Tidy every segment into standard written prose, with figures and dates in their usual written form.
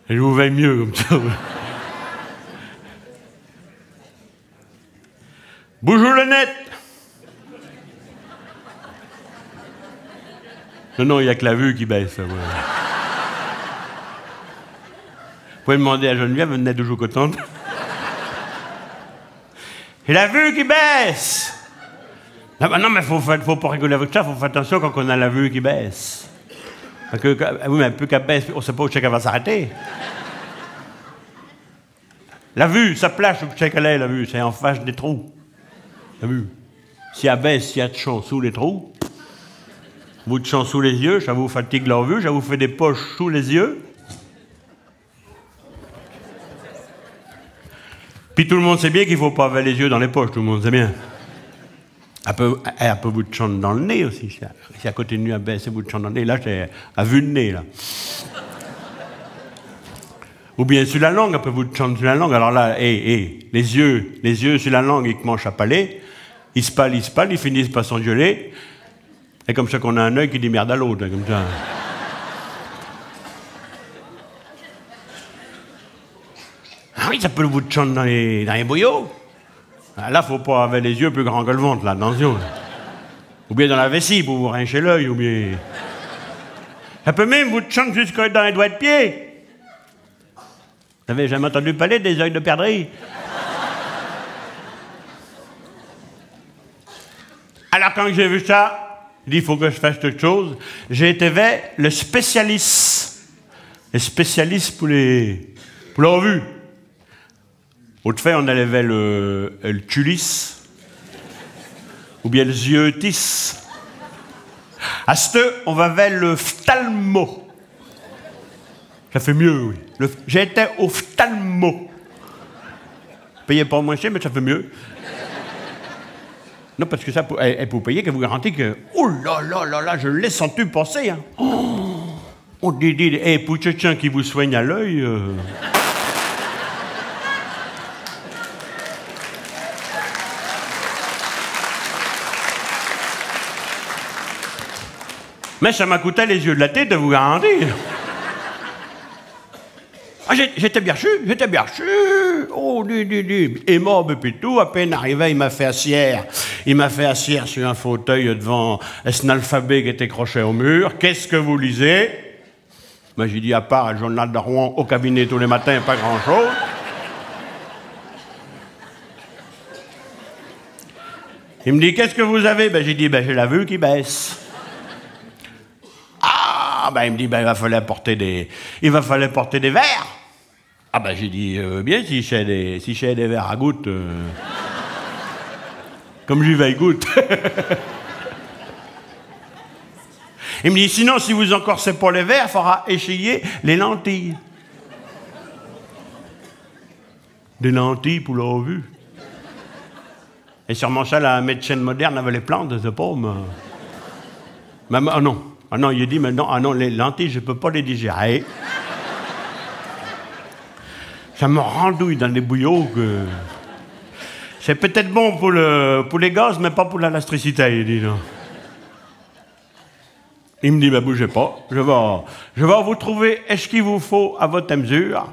Et je vous veille mieux comme ça. Bonjour le net. Non, il n'y a que la vue qui baisse. Ouais. Vous pouvez demander à Geneviève, elle est toujours contente. Et la vue qui baisse. Non, mais faut pas rigoler avec ça, il faut faire attention quand on a la vue qui baisse. Parce que, oui, mais plus qu'elle baisse, on ne sait pas où qu'elle va s'arrêter. La vue, ça plage où qu'elle est, la vue, c'est en face des trous. La vue. Si elle baisse, s'il y a de champ sous les trous, vous de champ sous les yeux, ça vous fatigue leur vue, ça vous fait des poches sous les yeux. Puis tout le monde sait bien qu'il ne faut pas avoir les yeux dans les poches, tout le monde sait bien. Un peu bout de champ dans le nez aussi. Si à côté de nuit, elle baisse bout de champ dans le nez, là, c'est à vue de nez, là. Ou bien sur la langue, un peu bout de champ sur la langue. Alors là, les yeux sur la langue, ils commencent à pâler. Ils se pâlent, ils finissent par s'engueuler. Et comme ça qu'on a un œil qui dit merde à l'autre, comme ça. Ah oui, ça peut le bout de champ dans les boyaux. Là, il ne faut pas avoir les yeux plus grands que le ventre, là, attention. Ou bien dans la vessie pour vous rincher l'œil, ou bien... Ça peut même vous chanter jusqu'à dans les doigts de pied. Vous n'avez jamais entendu parler des œils de perdrix? Alors, quand j'ai vu ça, j'ai dit, il faut que je fasse quelque chose. J'ai été vers le spécialiste. Le spécialiste pour la revue. Autrefois, on allait vers le tulis, ou bien le zyotis. À ce on va vers le phtalmo. Ça fait mieux, oui. J'étais au phtalmo. Payez pas moins cher, mais ça fait mieux. Non, parce que ça, pour payer, que vous garantit que... Oh là là là là, je l'ai senti passer. Hein. Oh, on dit, pour quelqu'un qui vous soigne à l'œil... Mais ça m'a coûté les yeux de la tête, de vous garantir. Ah, j'étais bien reçu. Oh, et mort, puis tout, à peine arrivé, il m'a fait assière sur un fauteuil devant un alphabet qui était accroché au mur. Qu'est-ce que vous lisez? Ben, j'ai dit, à part le journal de Rouen au cabinet tous les matins, pas grand-chose. Il me dit, qu'est-ce que vous avez? Ben, j'ai dit, ben, j'ai la vue qui baisse. Ah, ben, il me dit, ben, il va falloir porter des verres. Ah, ben, j'ai dit, bien, si j'ai des verres à gouttes, comme j'y vais gouttes. Il me dit, sinon, si vous encorsez pas les verres, il faudra échayer les lentilles. Des lentilles pour la revue. Et sûrement ça, la médecine moderne avait les plantes, je sais pas, mais ah non. Ah non, il a dit, mais non, les lentilles, je ne peux pas les digérer. Ça me rendouille dans les bouillots. C'est peut-être bon pour les gaz, mais pas pour l'électricité, il dit. Non. Il me dit, ben bougez pas, je vais vous trouver ce qu'il vous faut à votre mesure.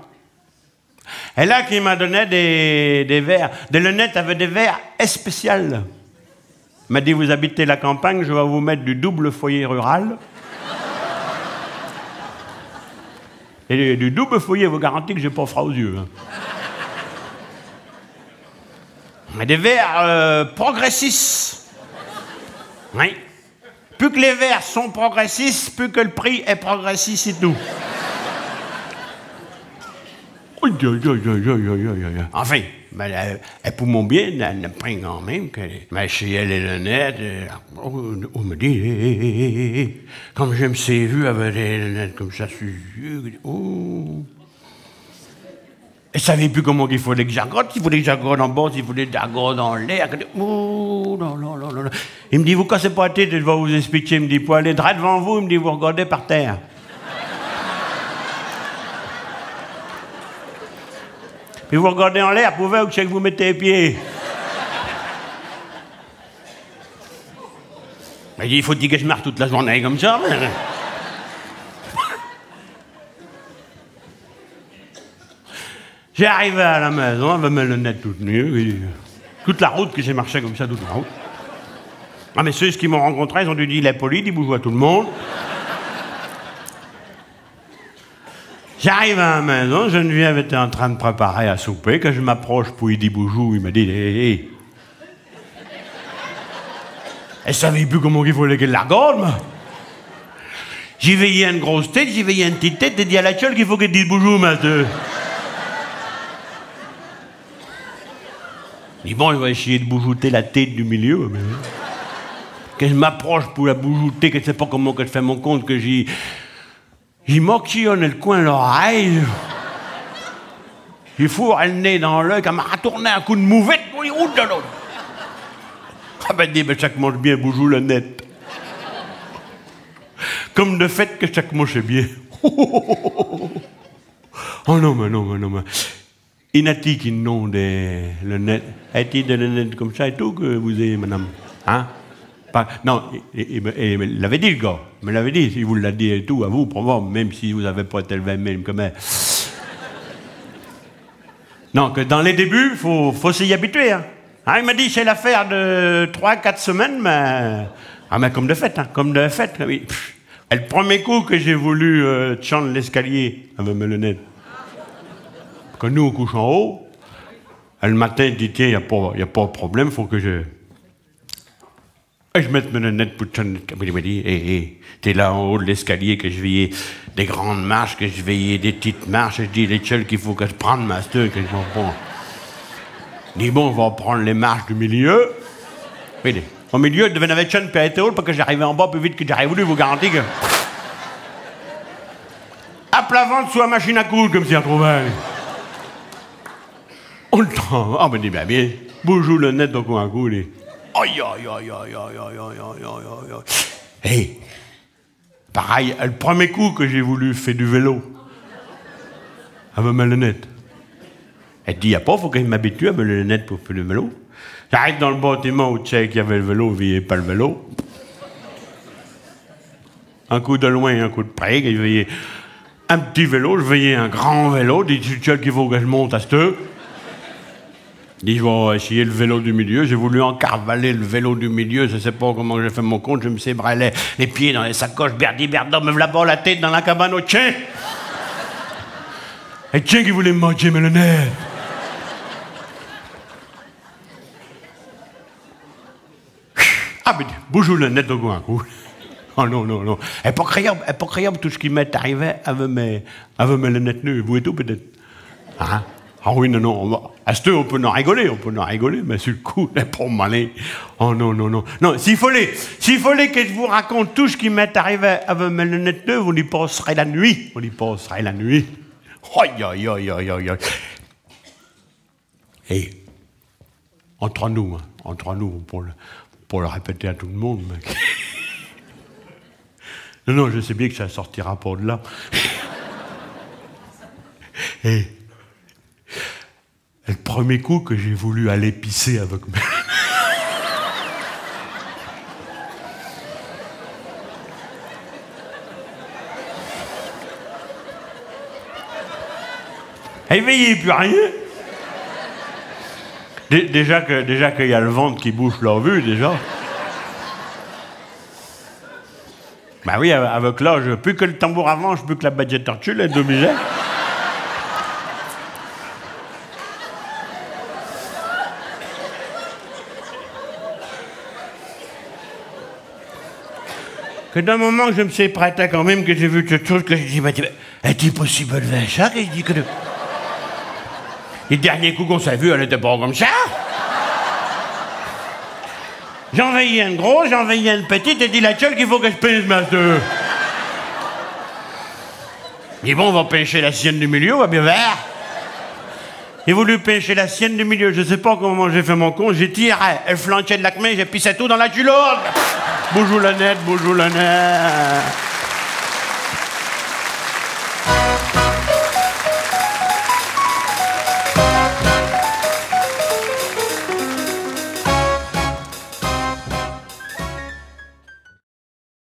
Et là, il m'a donné des verres, des lunettes avec des verres spéciales. Il m'a dit, vous habitez la campagne, je vais vous mettre du double foyer rural. Et du double foyer, vous garantit que j'ai pas froid aux yeux. Hein. Mais des verres progressistes. Oui. Plus que les verres sont progressistes, plus que le prix est progressiste et tout. Enfin, elle pour mon bien, elle ne prend quand même. Mais chez elle, les lunettes, on me dit, comme j'aime ses vues avec les lunettes comme ça sur les yeux. Oh. Elle ne savait plus comment il faut les jargottes, s'il faut des jargottes en bas, s'il faut des jargottes en l'air. Oh, non. Il me dit, vous cassez pas la tête, je vais vous expliquer. Il me dit, pour aller droit devant vous, il me dit, vous regardez par terre. Puis vous regardez en l'air pour voir où c'est que vous mettez les pieds. Il dit, il faut dire que je marche toute la journée comme ça. Mais... J'ai arrivé à la maison avec mes lunettes toutes nues. Toute la route que j'ai marché comme ça, toute la route. Ah, mais ceux qui m'ont rencontré, ils ont dû dire, il est poli, il bouge à tout le monde. J'arrive à la maison, Geneviève était en train de préparer à souper. Quand je m'approche pour lui dire bonjour, il m'a dit, hé. Elle savait plus comment il fallait qu'elle la regarde, moi. J'y veillais une grosse tête, j'y veillais une petite tête, et dit à la gueule qu'il faut qu'elle dise bonjour, monsieur. Il dit, bon, je vais essayer de boujouter la tête du milieu. Mais... Quand je m'approche pour la boujouter, que je ne sais pas comment que je fais mon compte, que j'y moquillonne le coin de l'oreille. Il fourre le nez dans l'œil, qu'elle m'a retourné un coup de mouvette pour y route de l'autre. Ah ben, dit, ben, chaque mange bien boujou le net. Comme de fait que chaque mot c'est bien. Oh non, mais non, mais non, mais. Il n'a dit qu'il nom de le net. Est-il de le net comme ça et tout que vous avez, madame? Hein? Pas, non, il l'avait dit, le gars. Il me l'avait dit, si vous l'a dit et tout, à vous, probablement, même si vous n'avez pas été élevé même comme elle. Non, que dans les débuts, faut s'y habituer. Hein. Hein, il m'a dit, c'est l'affaire de 3-4 semaines, mais. Ah, mais comme de fait, hein, comme de fait. Oui. Et le premier coup que j'ai voulu tendre l'escalier avec mes lunettes, que nous, on couche en haut, le matin, il dit, tiens, il n'y a pas de problème, il faut que je... Et je mette mes lunettes pour tendre l'escalier. Il m'a dit, hé, t'es là en haut de l'escalier, que je veillais des grandes marches, que je veillais des petites marches, et je dis, les seuls qu'il faut que je prenne, master, que je m'en prends. Il dit, bon, on va prendre les marches du milieu. Oui, au milieu, il devait y avoir une puis elle était haute, parce que j'arrivais en bas plus vite que j'aurais voulu, vous garantis que... À plat ventre sous la machine à coudre, comme si on trouvait. On le trempe. Ah, ben, dit, bien, bonjour le net, donc on a coulé. Aïe, aïe, aïe, aïe, aïe, aïe, aïe, aïe, aïe. Hé, pareil, le premier coup que j'ai voulu faire du vélo, avec mes lunettes. Elle dit, il n'y a pas, il faut que je m'habitue à mes lunettes pour faire du vélo. J'arrive dans le bâtiment où tu sais qu'il y avait le vélo, il n'y avait pas le vélo. Un coup de loin, un coup de près, je voyais un petit vélo, je voyais un grand vélo, dit, tu sais qu'il faut que je monte à cette heure. Dit, je vais essayer le vélo du milieu. J'ai voulu encarvaler le vélo du milieu. Je ne sais pas comment j'ai fait mon compte. Je me suis brûlé les pieds dans les sacoches. Berdi, Berdon, me voilà la tête dans la cabane au tien. Et tiens qui voulait me manger mes lunettes. Ah, mais bonjour le net de un coup. Oh non, non, non. Elle pas créable tout ce qui m'est arrivé avec mes lunettes nues. Vous et tout, peut-être. Hein? Ah oui, non, non. À ce on peut en rigoler, mais sur le coup, c'est pas malin. Oh non, non, non. Non, s'il fallait que je vous raconte tout ce qui m'est arrivé avec mes lunettes neuves, on y passerait la nuit. Aïe, aïe, aïe, aïe, aïe, aïe. Et, entre nous, pour le répéter à tout le monde, mec. Non, non, je sais bien que ça sortira pas de là. Et, le premier coup que j'ai voulu aller pisser avec mes... Il veillait plus rien. Déjà qu'il y a le ventre qui bouche leur vue, déjà. Ben oui, avec l'âge, plus que le tambour avance, plus que la badge tortue, elle est obligée. Que d'un moment que je me suis prêté quand même, que j'ai vu quelque chose, que je dis, est-il possible de faire ça? Que je dis que les derniers coups qu'on s'est vus, elle n'était pas comme ça. J'en veillais une grosse, j'en veillais une petite, et dit la gueule qu'il faut que je pêche ma deux. Il dit bon, on va pêcher la sienne du milieu, on va bien voir. J'ai voulu pêcher la sienne du milieu, je sais pas comment j'ai fait mon con, j'ai tiré, elle flanquait de la main, j'ai pissé tout dans la culotte. Bonjour la net, bonjour la net.